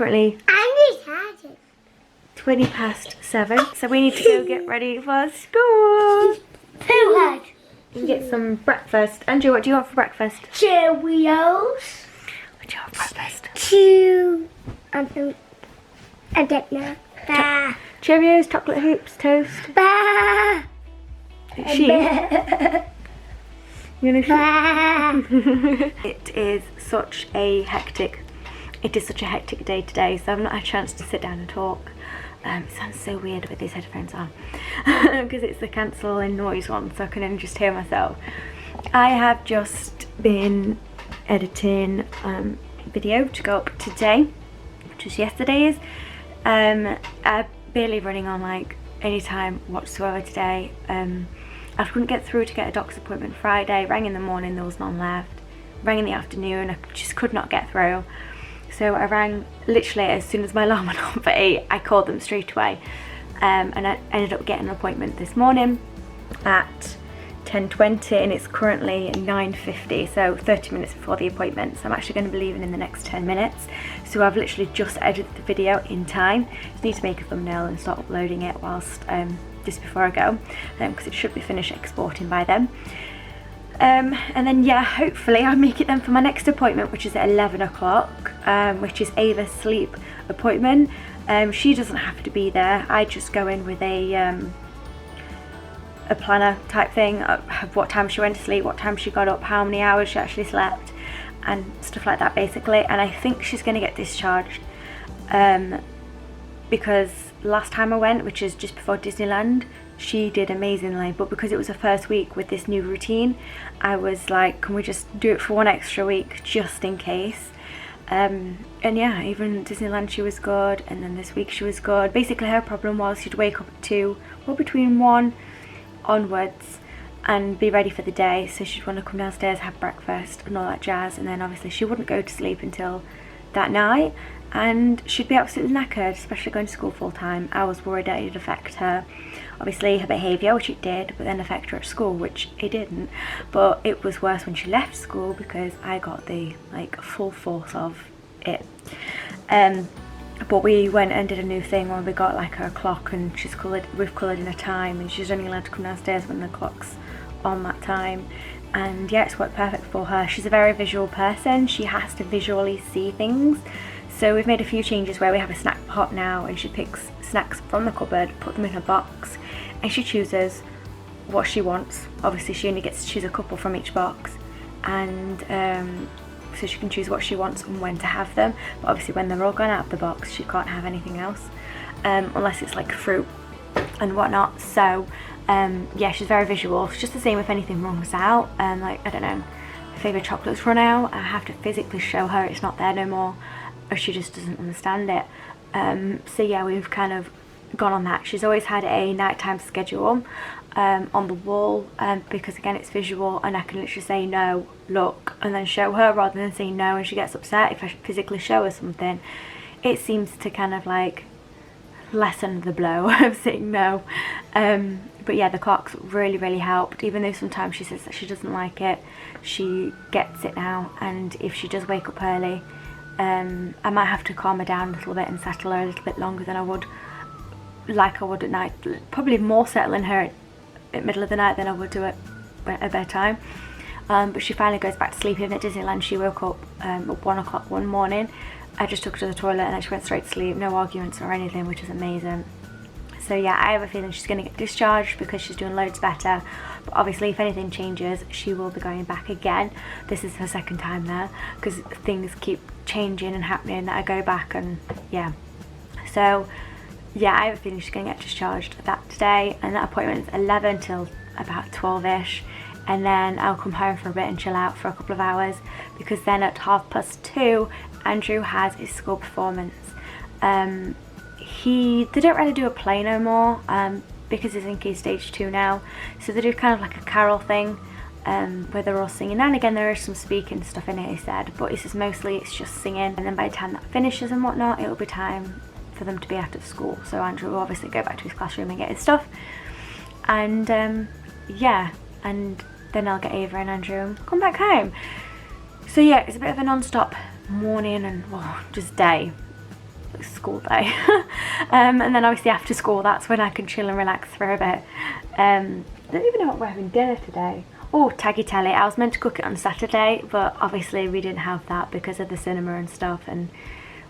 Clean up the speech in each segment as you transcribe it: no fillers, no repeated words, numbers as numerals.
currently 20 past 7, so we need to go get ready for school. Too hard. And get some breakfast. Andrew, what do you want for breakfast? Cheerios. What do you want for breakfast? I don't know. Bah. Cheerios, chocolate hoops, toast. Bah. She. You know, Bah. It is such a hectic day today, so I've not had a chance to sit down and talk. It sounds so weird with these headphones on because it's the cancelling noise one, so I can only just hear myself. I have just been editing video to go up today, which was yesterday's. I'm barely running on like any time whatsoever today. I couldn't get through to get a doctor's appointment Friday. Rang in the morning, there was none left. Rang in the afternoon, I just could not get through. So I rang literally as soon as my alarm went on for 8, I called them straight away. And I ended up getting an appointment this morning at 10:20, and it's currently 9:50, so 30 minutes before the appointment. So I'm actually going to be leaving in the next 10 minutes. So I've literally just edited the video in time. Just need to make a thumbnail and start uploading it whilst just before I go, because it should be finished exporting by then. And then yeah, hopefully I'll make it then for my next appointment, which is at 11 o'clock, which is Ava's sleep appointment. She doesn't have to be there. I just go in with a planner type thing of what time she went to sleep, what time she got up, how many hours she actually slept, and stuff like that basically. And I think she's going to get discharged because last time I went, which is just before Disneyland, she did amazingly, but because it was her first week with this new routine, I was like, can we just do it for one extra week just in case? And yeah, even Disneyland she was good, and then this week she was good. Basically her problem was she'd wake up at 2 or between 1 onwards and be ready for the day, so she'd want to come downstairs, have breakfast and all that jazz, and then obviously she wouldn't go to sleep until that night, and she'd be absolutely knackered, especially going to school full time. I was worried that it'd affect her, obviously her behaviour, which it did, but then affect her at school, which it didn't. But it was worse when she left school because I got the like full force of it. But we went and did a new thing where we got like her clock, and we've coloured in a time, and she's only allowed to come downstairs when the clock's on that time. And yeah, it's worked perfect for her. She's a very visual person, she has to visually see things. So we've made a few changes where we have a snack pot now, and she picks snacks from the cupboard, put them in her box, and she chooses what she wants. Obviously she only gets to choose a couple from each box, and so she can choose what she wants and when to have them. But obviously when they're all gone out of the box, she can't have anything else, unless it's like fruit and whatnot. So yeah, she's very visual. It's just the same if anything runs out, like I don't know, her favourite chocolates run out, I have to physically show her it's not there no more, or she just doesn't understand it. So yeah, we've kind of gone on that. She's always had a nighttime schedule on the wall, because again it's visual, and I can literally say no, look, and then show her, rather than saying no and she gets upset if I physically show her something. It seems to kind of like lessen the blow of saying no. But yeah, the clocks really helped, even though sometimes she says that she doesn't like it. She gets it now, and if she does wake up early, I might have to calm her down a little bit and settle her a little bit longer than I would at night. Probably more settling her at middle of the night than I would do at bedtime. But she finally goes back to sleep. Even at Disneyland she woke up at 1 o'clock one morning. I just took her to the toilet and then she went straight to sleep, no arguments or anything, which is amazing. So yeah, I have a feeling she's going to get discharged because she's doing loads better. But obviously if anything changes, she will be going back again. This is her second time there, because things keep changing and happening that I go back, and yeah. So yeah, I have a feeling she's going to get discharged that today, and that appointment is 11 till about 12ish, and then I'll come home for a bit and chill out for a couple of hours, because then at 2:30 Andrew has his school performance. They don't really do a play no more, because he's in key stage 2 now, so they do kind of like a carol thing, where they're all singing, and again there is some speaking stuff in it, he said, but he says mostly it's just singing, and then by the time that finishes and whatnot, it'll be time for them to be out of school. So Andrew will obviously go back to his classroom and get his stuff, and yeah, and then I'll get Ava and Andrew and come back home. So yeah, it's a bit of a non-stop morning and just day. school day. And then obviously after school, that's when I can chill and relax for a bit. I don't even know what we're having dinner today. Oh, tagliatelle. I was meant to cook it on Saturday, but obviously we didn't have that because of the cinema and stuff and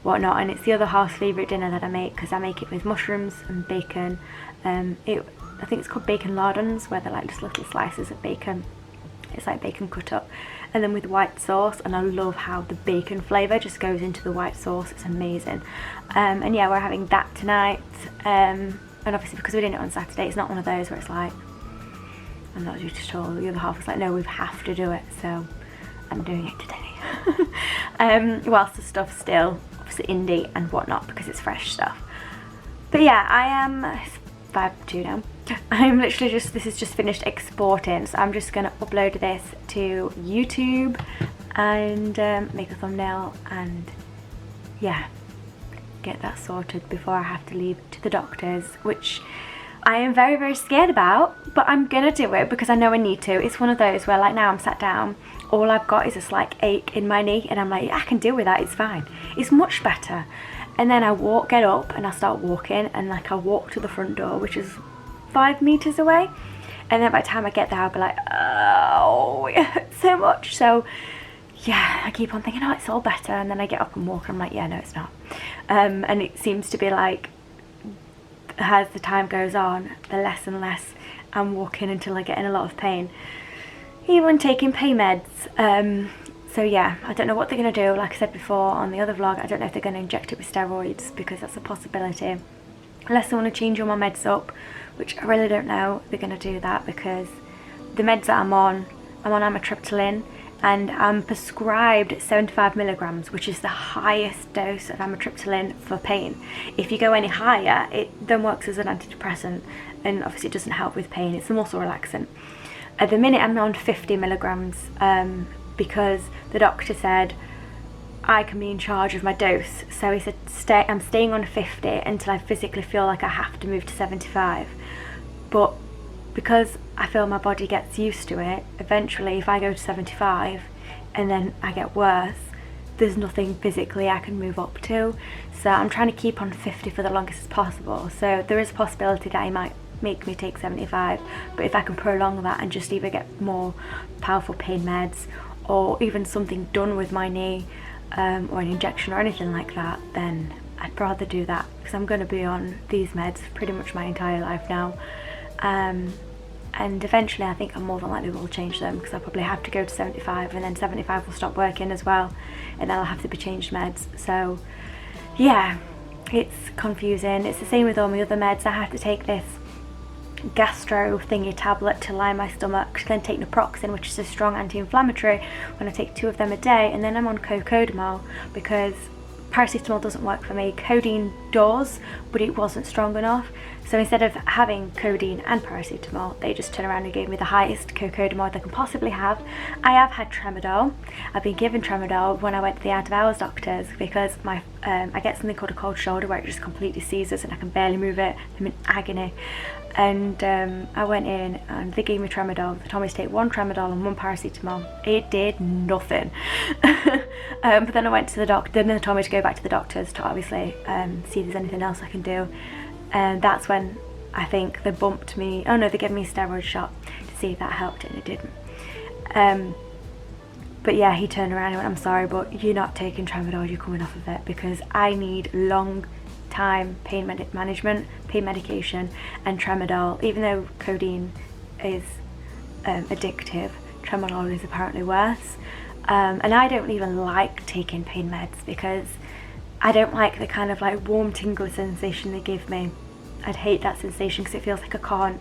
whatnot. And it's the other half's favourite dinner that I make, because I make it with mushrooms and bacon. I think it's called bacon lardons, where they're like just little slices of bacon. It's like bacon cut up, and then with white sauce, and I love how the bacon flavour just goes into the white sauce. It's amazing. And yeah, we're having that tonight. And obviously because we did it on Saturday, it's not one of those where it's like, I'm not due at all. The other half was like, no, we have to do it, so I'm doing it today. Whilst the stuff's still obviously indie and whatnot, because it's fresh stuff. But yeah, I am 5:02 now. I'm literally just, this is just finished exporting, so I'm just gonna upload this to YouTube and make a thumbnail and yeah, get that sorted before I have to leave to the doctors, which I am very, very scared about, but I'm gonna do it because I know I need to. It's one of those where like now I'm sat down, all I've got is a slight ache in my knee, and I'm like, I can deal with that, it's fine. It's much better. And then I get up and I start walking, and like I walk to the front door, which is 5 meters away, and then by the time I get there I'll be like, oh, it hurts so much. So yeah, I keep on thinking, oh, it's all better, and then I get up and walk and I'm like, yeah, no, it's not. And it seems to be like, as the time goes on, the less and less I'm walking until I get in a lot of pain, even taking pain meds. So yeah, I don't know what they're going to do. Like I said before on the other vlog, I don't know if they're going to inject it with steroids, because that's a possibility. Unless they want to change all my meds up, which I really don't know if they're going to do that, because the meds that I'm on amitriptyline, and I'm prescribed 75 milligrams, which is the highest dose of amitriptyline for pain. If you go any higher, it then works as an antidepressant, and obviously it doesn't help with pain. It's a muscle relaxant. At the minute I'm on 50 milligrams because the doctor said I can be in charge of my dose. So he said I'm staying on 50 until I physically feel like I have to move to 75. But because I feel my body gets used to it, eventually if I go to 75 and then I get worse, there's nothing physically I can move up to. So I'm trying to keep on 50 for the longest as possible. So there is a possibility that he might make me take 75, but if I can prolong that and just either get more powerful pain meds or even something done with my knee, or an injection or anything like that, then I'd rather do that, because I'm going to be on these meds pretty much my entire life now. And eventually I think I more than likely will change them, because I'll probably have to go to 75, and then 75 will stop working as well, and then I'll have to be changed meds. So yeah, it's confusing. It's the same with all my other meds. I have to take this gastro thingy tablet to line my stomach, then take naproxen, which is a strong anti-inflammatory, when I take 2 of them a day, and then I'm on cocodamol because paracetamol doesn't work for me. Codeine does, but it wasn't strong enough. So instead of having codeine and paracetamol, they just turned around and gave me the highest cocodamol they can possibly have. I have had tramadol. I've been given tramadol when I went to the out of hours doctors, because my I get something called a cold shoulder where it just completely seizes and I can barely move it. I'm in agony. And I went in and they gave me tramadol. They told me to take 1 tramadol and 1 paracetamol. It did nothing. But then I went to the doctor, then they told me to go back to the doctors to obviously see if there's anything else I can do. And that's when I think they bumped me, oh no, they gave me a steroid shot to see if that helped, and it didn't. But yeah, he turned around and went, I'm sorry, but you're not taking tramadol, you're coming off of it, because I need long time pain management, pain medication, and tramadol. Even though codeine is addictive, tramadol is apparently worse. And I don't even like taking pain meds, because I don't like the kind of like warm tingly sensation they give me. I'd hate that sensation, because it feels like I can't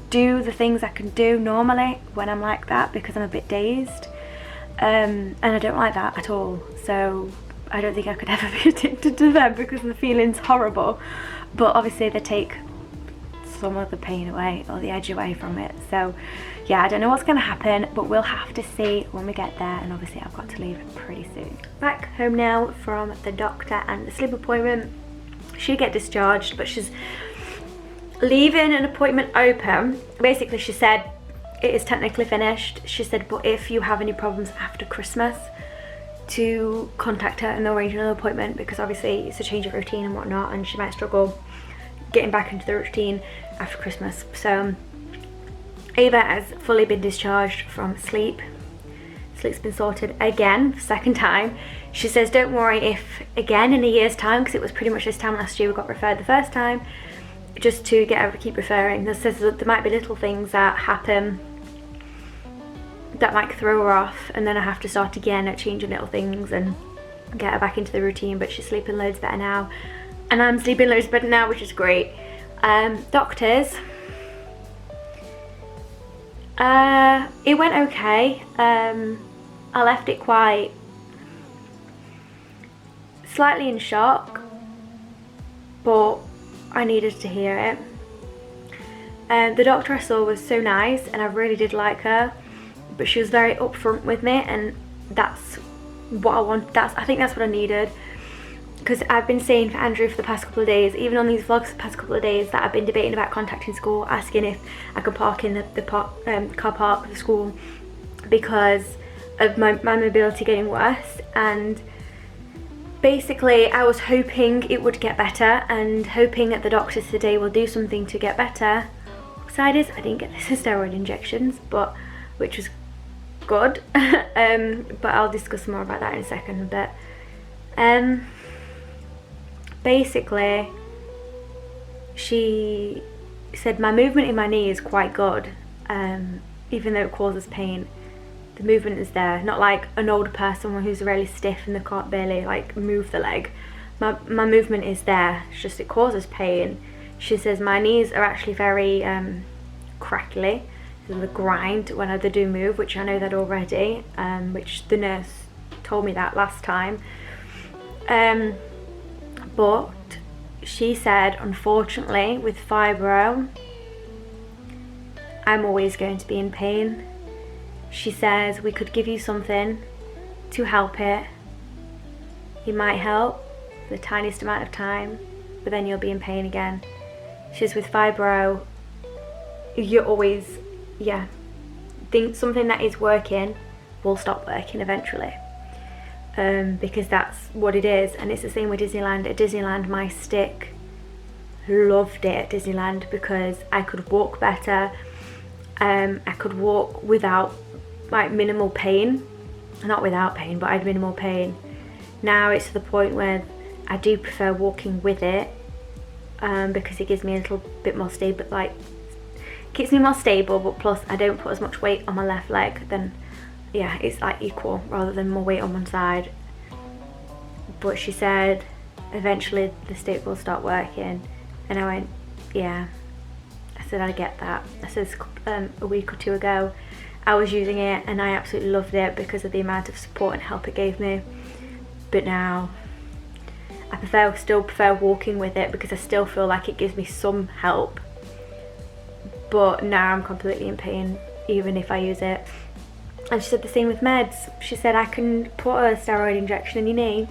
do the things I can do normally when I'm like that, because I'm a bit dazed. And I don't like that at all. So I don't think I could ever be addicted to them, because the feeling's horrible. But obviously they take some of the pain away, or the edge away from it. So yeah, I don't know what's going to happen, but we'll have to see when we get there. And obviously I've got to leave pretty soon. Back home now from the doctor and the sleep appointment. She get discharged, but she's leaving an appointment open. Basically she said it is technically finished. She said, but if you have any problems after Christmas, to contact her and arrange another appointment, because obviously it's a change of routine and whatnot, and she might struggle getting back into the routine after Christmas. So Ava has fully been discharged from sleep. Sleep's been sorted again, second time. She says don't worry if again in a year's time, because it was pretty much this time last year we got referred the first time, just to get her to keep referring. This says that there might be little things that happen that might throw her off, and then I have to start again at changing little things and get her back into the routine. But she's sleeping loads better now, and I'm sleeping loads better now, which is great. Doctors, it went okay. I left it quite slightly in shock, but I needed to hear it. The doctor I saw was so nice, and I really did like her, but she was very upfront with me, and that's what I want. I think that's what I needed, because I've been saying for Andrew for the past couple of days, even on these vlogs the past couple of days, that I've been debating about contacting school, asking if I could park in the car park of the school because of my mobility getting worse. And basically I was hoping it would get better, and hoping that the doctors today will do something to get better. Side is I didn't get the steroid injections, but which was good. But I'll discuss more about that in a second. But basically she said my movement in my knee is quite good, even though it causes pain. The movement is there, not like an older person who's really stiff and they can't barely like move the leg. My movement is there, it's just it causes pain. She says my knees are actually very crackly, the grind when they do move, which I know that already, which the nurse told me that last time. But she said unfortunately with fibro I'm always going to be in pain. She says we could give you something to help it. It might help for the tiniest amount of time, but then you'll be in pain again. She says with fibro, you're always, think something that is working will stop working eventually. Because that's what it is. And it's the same with Disneyland. At Disneyland, my stick, loved it at Disneyland because I could walk better. I could walk without like minimal pain, not without pain, but I had minimal pain. Now it's to the point where I do prefer walking with it, because it gives me a little bit more stable, like keeps me more stable, but plus I don't put as much weight on my left leg. Then it's like equal rather than more weight on one side. But she said eventually the stick will start working, and I went, yeah. I said I get that. I said a week or two ago I was using it and I absolutely loved it because of the amount of support and help it gave me. But now I still prefer walking with it because I still feel like it gives me some help. But now I'm completely in pain even if I use it. And she said the same with meds. She said I can put a steroid injection in your knee,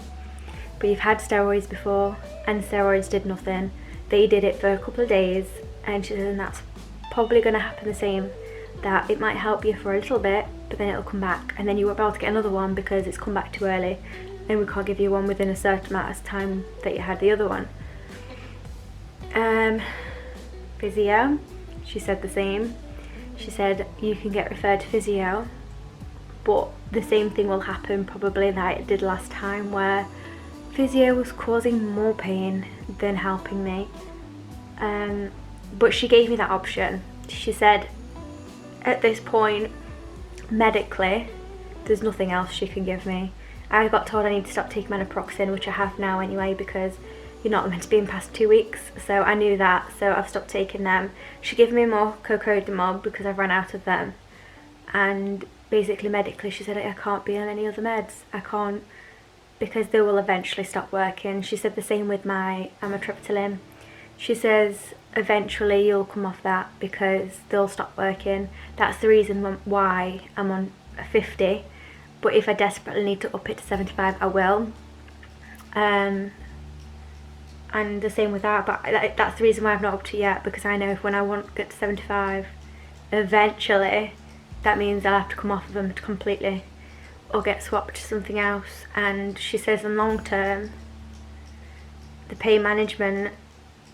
but you've had steroids before and steroids did nothing. They did it for a couple of days, and she said and that's probably going to happen the same. That it might help you for a little bit, but then it'll come back, and then you won't be able to get another one because it's come back too early, and we can't give you one within a certain amount of time that you had the other one. Physio, she said the same. She said you can get referred to physio, but the same thing will happen probably that it did last time, where physio was causing more pain than helping me. But she gave me that option. She said at this point medically there's nothing else she can give me. I got told I need to stop taking naproxen, which I have now anyway, because you're not meant to be in past 2 weeks, so I knew that, so I've stopped taking them. She gave me more cocodamol because I've run out of them, and basically medically she said I can't be on any other meds. I can't, because they will eventually stop working. She said the same with my amitriptyline. She says eventually you'll come off that because they'll stop working. That's the reason why I'm on 50, but if I desperately need to up it to 75 I will. And the same with that, but that's the reason why I've not upped it yet, because I know if when I want to get to 75 eventually, that means I'll have to come off of them completely, or get swapped to something else. And she says in long term the pain management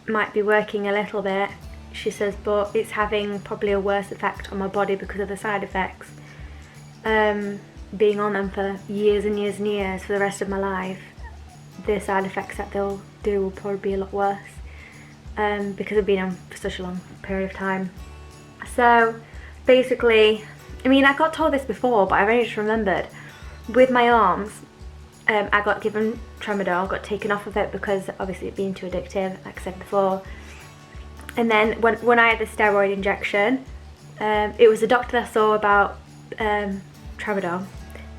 might be working a little bit, she says, but it's having probably a worse effect on my body because of the side effects. Being on them for years and years and years for the rest of my life, the side effects that they'll do will probably be a lot worse, because I've been on for such a long period of time. So basically, I mean, I got told this before, but I've only just remembered. With my arms, I got given tramadol, got taken off of it because obviously it being too addictive, like I said before. And then when I had the steroid injection, it was a doctor that I saw about tramadol.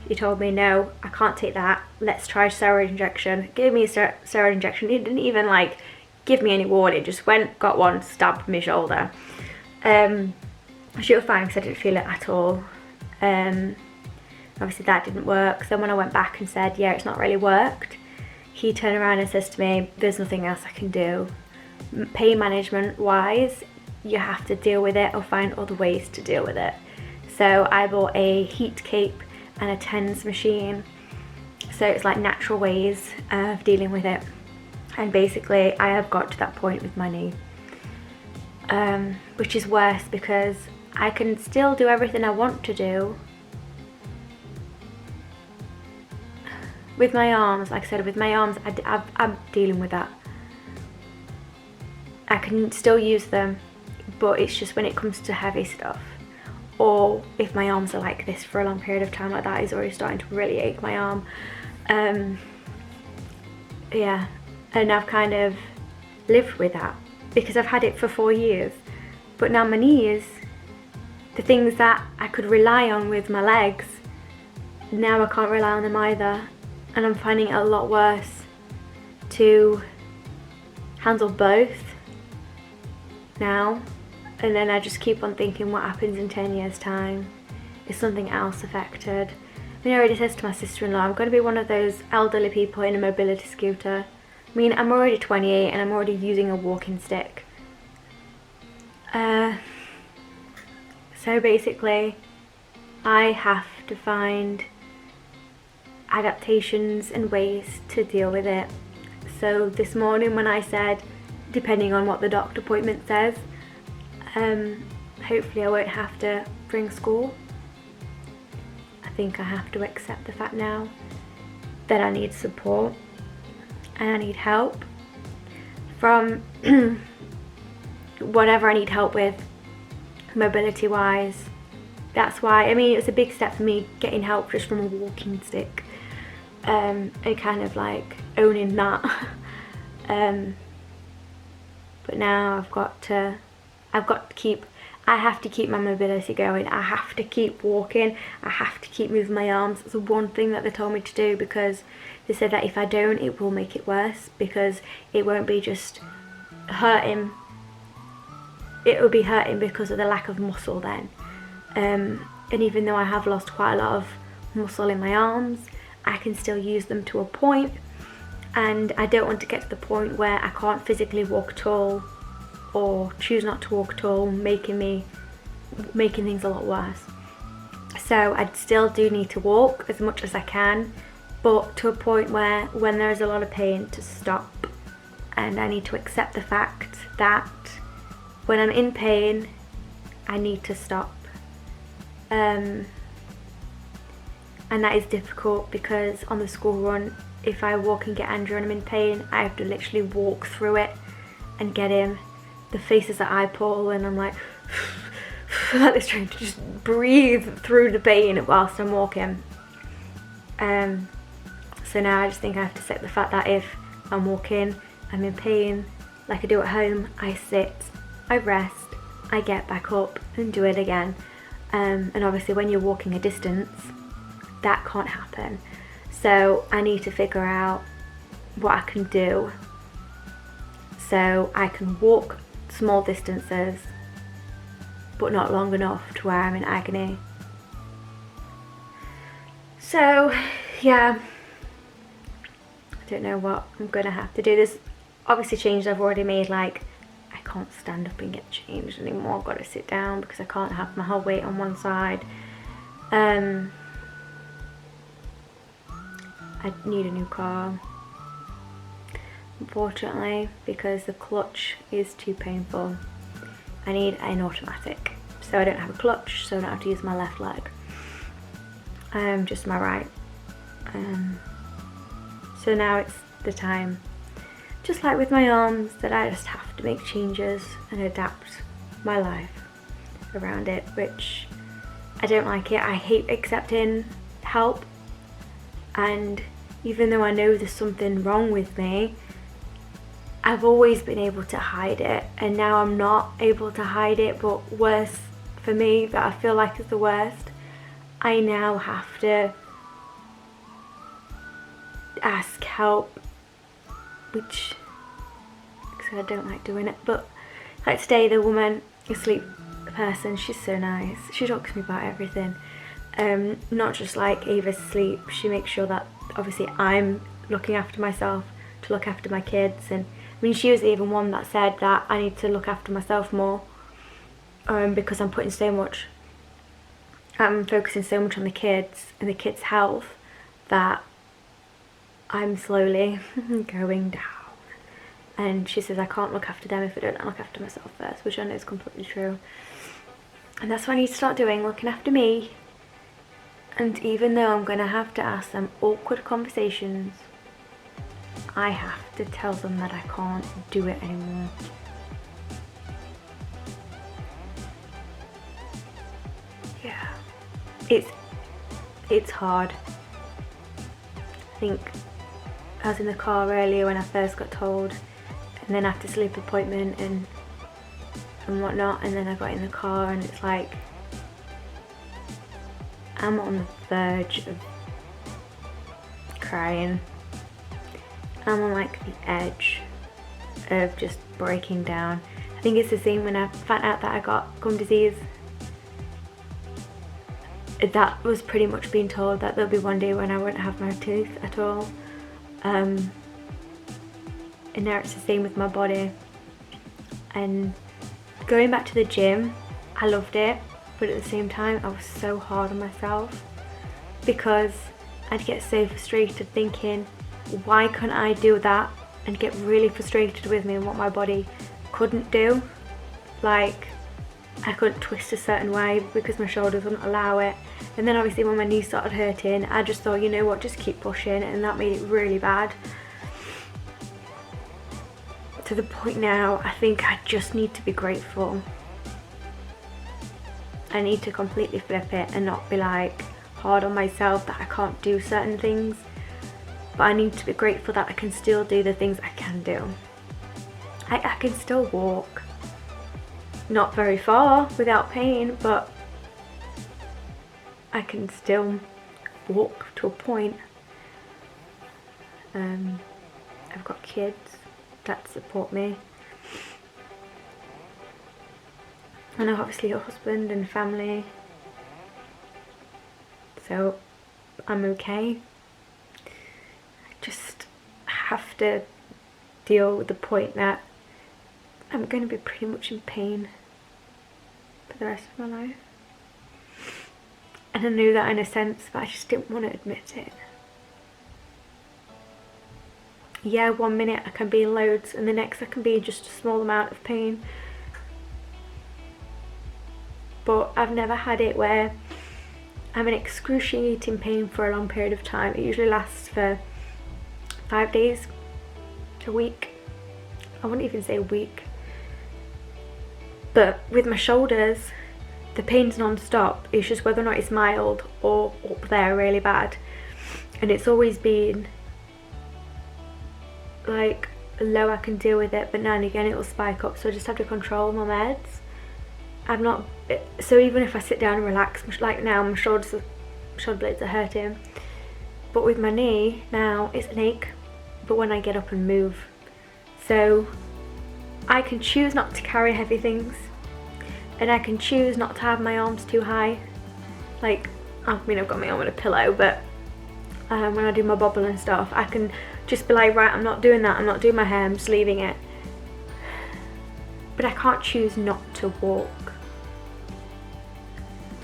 He told me, no, I can't take that, let's try steroid injection. Gave me a steroid injection. He didn't even like give me any warning, just went, got one, stabbed my shoulder. She was fine because I didn't feel it at all. Obviously that didn't work. So when I went back and said, yeah, it's not really worked, he turned around and says to me, there's nothing else I can do. Pain management wise, you have to deal with it or find other ways to deal with it. So I bought a heat cape and a TENS machine. So it's like natural ways of dealing with it. And basically I have got to that point with my knee, which is worse because I can still do everything I want to do. With my arms, like I said, with my arms, I'm dealing with that. I can still use them, but it's just when it comes to heavy stuff, or if my arms are like this for a long period of time, like that is already starting to really ache my arm. Yeah, and I've kind of lived with that because I've had it for 4 years. But now my knees, the things that I could rely on with my legs, now I can't rely on them either. And I'm finding it a lot worse to handle both now. And then I just keep on thinking, what happens in 10 years time? Is something else affected? I mean, I already says to my sister-in-law, I'm going to be one of those elderly people in a mobility scooter. I mean, I'm already 28 and I'm already using a walking stick. So basically, I have to find adaptations and ways to deal with it. So this morning when I said, depending on what the doctor appointment says, hopefully I won't have to bring school. I think I have to accept the fact now that I need support and I need help from whatever I need help with, mobility wise. That's why, I mean, it's a big step for me getting help just from a walking stick, and kind of like owning that. But now I have to keep my mobility going. I have to keep walking. I have to keep moving my arms. It's the one thing that they told me to do, because they said that if I don't, it will make it worse, because it won't be just hurting. It will be hurting because of the lack of muscle then. And even though I have lost quite a lot of muscle in my arms, I can still use them to a point, and I don't want to get to the point where I can't physically walk at all, or choose not to walk at all, making things a lot worse. So I still do need to walk as much as I can, but to a point where when there's a lot of pain, to stop. And I need to accept the fact that when I'm in pain, I need to stop. And that is difficult because on the school run, if I walk and get Andrew and I'm in pain, I have to literally walk through it and get him. The faces that I pull, and I'm like, like this, trying to just breathe through the pain whilst I'm walking. So now I just think I have to accept the fact that if I'm walking, I'm in pain, like I do at home, I sit, I rest, I get back up and do it again. And obviously when you're walking a distance, that can't happen. So I need to figure out what I can do so I can walk small distances, but not long enough to where I'm in agony. So yeah, I don't know what I'm gonna have to do. There's obviously changes I've already made, like I can't stand up and get changed anymore. I've got to sit down because I can't have my whole weight on one side. I need a new car, unfortunately, because the clutch is too painful. I need an automatic, so I don't have a clutch, so I don't have to use my left leg, just my right. So now it's the time, just like with my arms, that I just have to make changes and adapt my life around it, which I don't like it. I hate accepting help, and even though I know there's something wrong with me, I've always been able to hide it, and now I'm not able to hide it. But worse for me, that I feel like is the worst, I now have to ask help, which, because I don't like doing it. But like today, the woman, a sleep person, she's so nice. She talks to me about everything, not just like Ava's sleep. She makes sure that obviously I'm looking after myself, to look after my kids. And I mean, she was even one that said that I need to look after myself more, because I'm focusing so much on the kids and the kids' health, that I'm slowly going down. And she says I can't look after them if I don't look after myself first, which I know is completely true. And that's what I need to start doing, looking after me. And even though I'm going to have to ask them awkward conversations, I have to tell them that I can't do it anymore. Yeah, it's hard. I think I was in the car earlier when I first got told, and then after sleep appointment and whatnot, and then I got in the car, and it's like I'm on the verge of crying. I'm on like the edge of just breaking down. I think it's the same when I found out that I got gum disease. That was pretty much being told that there'll be one day when I won't have my tooth at all. And now it's the same with my body. And going back to the gym, I loved it, but at the same time I was so hard on myself, because I'd get so frustrated thinking, why couldn't I do that, and get really frustrated with me and what my body couldn't do. Like, I couldn't twist a certain way because my shoulders wouldn't allow it. And then obviously when my knees started hurting, I just thought, you know what, just keep pushing, and that made it really bad. To the point now, I think I just need to be grateful. I need to completely flip it and not be like hard on myself that I can't do certain things. But I need to be grateful that I can still do the things I can do. I can still walk. Not very far without pain, but I can still walk to a point. I've got kids that support me. And obviously a husband and family. So I'm okay. I just have to deal with the point that I'm going to be pretty much in pain for the rest of my life. And I knew that in a sense, but I just didn't want to admit it. Yeah, 1 minute I can be in loads, and the next I can be in just a small amount of pain. But I've never had it where I'm in excruciating pain for a long period of time. It usually lasts for 5 days to a week. I wouldn't even say a week. But with my shoulders, the pain's non-stop. It's just whether or not it's mild or up there really bad. And it's always been like low, I can deal with it, but now and again it will spike up, so I just have to control my meds. I'm not, so even if I sit down and relax, like now my shoulder blades are hurting, but with my knee now it's an ache, but when I get up and move, so I can choose not to carry heavy things, and I can choose not to have my arms too high. Like, I mean, I've got my arm on a pillow, but when I do my bobble and stuff, I can just be like, right, I'm not doing that, I'm not doing my hair, I'm just leaving it. But I can't choose not to walk.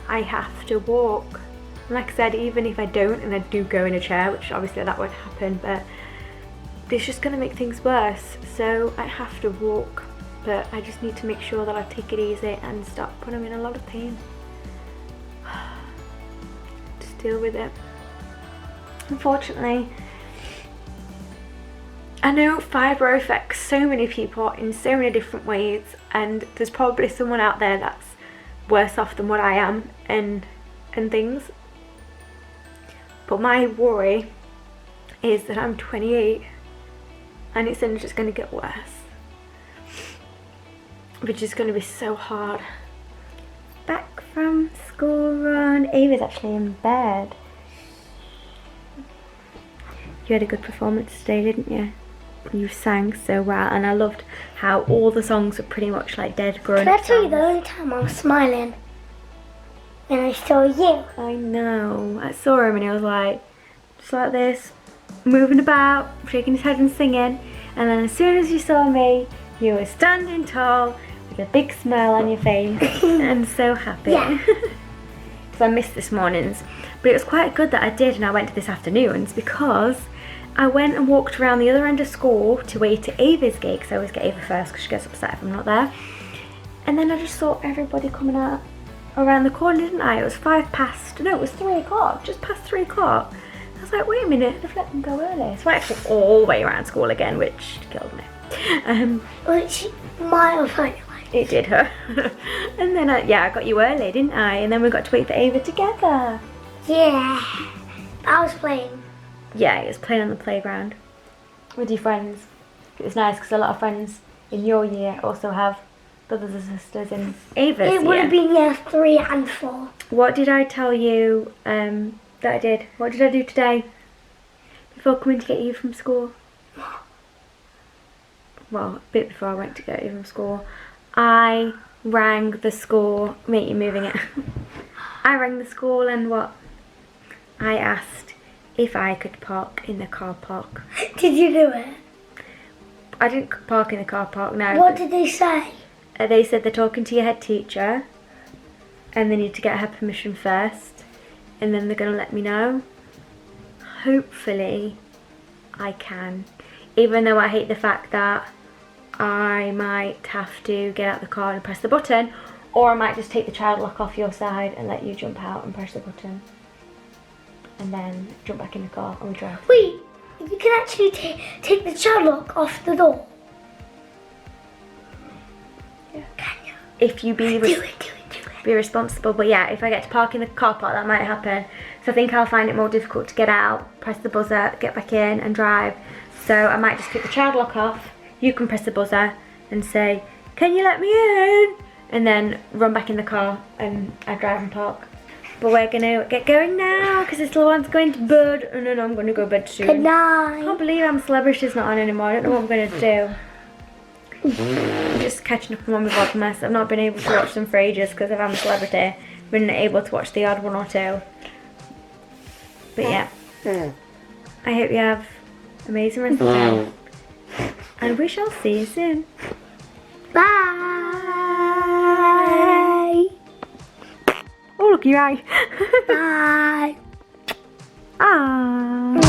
I have to walk. And like I said, even if I don't and I do go in a chair, which obviously that won't happen, but it's just going to make things worse. So I have to walk, but I just need to make sure that I take it easy and stop when I'm in a lot of pain. Just deal with it. Unfortunately, I know fibro affects so many people in so many different ways, and there's probably someone out there that's worse off than what I am and things. But my worry is that I'm 28 and it's only just going to get worse, which is going to be so hard. Back from school run. Ava's actually in bed. You had a good performance today, didn't you? You sang so well, and I loved how all the songs were pretty much like dead grown-up Can I tell you songs. the only time I was smiling? When I saw you. I know. I saw him and he was like, just like this, moving about, shaking his head and singing. And then as soon as you saw me, you were standing tall with a big smile on your face and so happy. Yeah. Because I missed this morning's. But it was quite good that I did, and I went to this afternoon's because I went and walked around the other end of school to wait at Ava's gate, because I always get Ava first because she gets upset if I'm not there. And then I just saw everybody coming out around the corner, didn't I? It was 5 past, no, it was 3 o'clock, just past 3 o'clock. I was like, wait a minute, they've let them go early. So I actually all the way around school again, which killed me. Which might have hurt you. It did her. And then, I got you early, didn't I? And then we got to wait for Ava together. Yeah. I was playing. Yeah, it was playing on the playground with your friends. It was nice because a lot of friends in your year also have brothers and sisters in Ava's It would year. have been year 3 and 4. What did I tell you that I did? What did I do today before coming to get you from school? Well, a bit before I went to get you from school. I rang the school. Mate, you're moving it. I rang the school and what? I asked if I could park in the car park. Did you do it? I didn't park in the car park, no. What did they say? They said they're talking to your head teacher and they need to get her permission first, and then they're going to let me know. Hopefully I can, even though I hate the fact that I might have to get out the car and press the button, or I might just take the child lock off your side and let you jump out and press the button and then jump back in the car and we drive. Wait, you can actually take the child lock off the door. Yeah. Can you? If you be Do it. be responsible. But yeah, if I get to park in the car park, that might happen. So I think I'll find it more difficult to get out, press the buzzer, get back in and drive. So I might just take the child lock off, you can press the buzzer and say, can you let me in? And then run back in the car and I drive and park. But we're gonna get going now because this little one's going to bed, and then I'm gonna go to bed soon. Good I can't night. believe I'm Celebrity's not on anymore. I don't know what I'm gonna do. I'm just catching up on my VLOGMAS. I've not been able to watch them for ages because I'm a Celebrity. Been able to watch the odd one or two. But yeah, I hope you have an amazing rest of the day. And we shall see you soon. Bye. Oh, look, your eye. Bye. Ah.